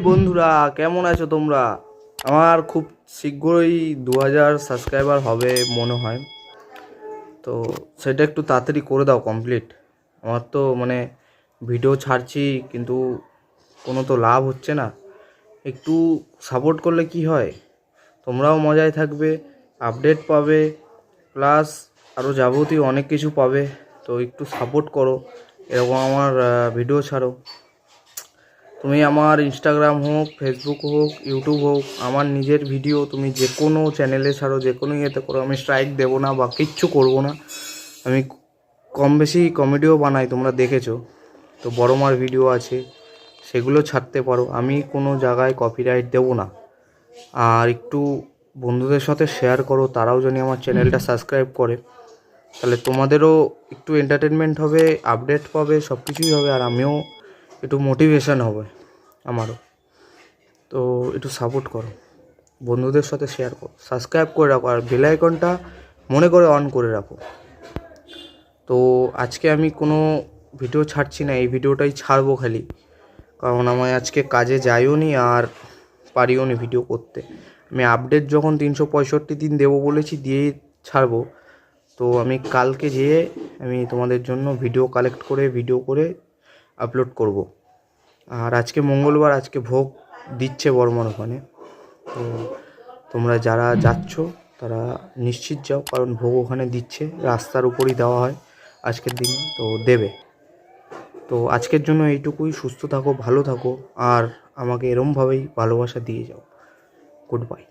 বন্ধুরা, কেমন আছো তোমরা? আমার খুব শীঘ্রই 2000 সাবস্ক্রাইবার হবে মনে হয়। তো সেটা একটু তাড়াতাড়ি করে দাও কমপ্লিট। আমার তো ভিডিও ছাড়ছি কিন্তু কোনো তো লাভ হচ্ছে না। একটু সাপোর্ট করলে কি হয়, তোমরাও মজায় থাকবে, আপডেট পাবে, প্লাস আরও যাবতীয় অনেক কিছু পাবে। তো একটু সাপোর্ট করো, এরকম আমার ভিডিও ছাড়ো। তুমি আমার ইনস্টাগ্রাম হোক, ফেসবুক হোক, ইউটিউব হোক, আমার নিজের ভিডিও তুমি যে কোনো চ্যানেলে ছাড়ো, যে কোনো ইয়েতে করো, আমি স্ট্রাইক দেবো না বা কিচ্ছু করবো না। আমি কম বেশি কমেডিও বানাই, তোমরা দেখেছো তো। বড় মার ভিডিও আছে, সেগুলো ছাড়তে পারো, আমি কোনো জায়গায় কপিরাইট দেবো না। আর একটু বন্ধুদের সাথে শেয়ার করো, তারাও যেন আমার চ্যানেলটা সাবস্ক্রাইব করে। তাহলে তোমাদেরও একটু এন্টারটেনমেন্ট হবে, আপডেট পাবে, সব কিছুই হবে, আর আমিও একটু মোটিভেশন হবে আমারও। তো একটু সাপোর্ট করো, বন্ধুদের সাথে শেয়ার করো, সাবস্ক্রাইব করে রাখো, আর বেল আইকনটা মনে করে অন করে রাখো। তো আজকে আমি কোনো ভিডিও ছাড়ছি না, এই ভিডিওটাই ছাড়বো খালি, কারণ আমি আজকে কাজে যাইও নি আর পারিও নি ভিডিও করতে। আমি আপডেট যখন 365 দিন দেবো বলেছি, দিয়েই ছাড়বো। তো আমি কালকে যেয়ে আমি তোমাদের জন্য ভিডিও কালেক্ট করে ভিডিও করে আপলোড করব। আর আজকে মঙ্গলবার, আজকে ভোগ দিচ্ছে বর্মার ওখানে। তো তোমরা যারা যাচ্ছ তারা নিশ্চিত যাও, কারণ ভোগ ওখানে দিচ্ছে, রাস্তার উপরই দেওয়া হয় আজকের দিনে, তো দেবে। তো আজকের জন্য এইটুকুই। সুস্থ থাকো, ভালো থাকো, আর আমাকে এরমভাবেই ভালোবাসা দিয়ে যাও। Good bye.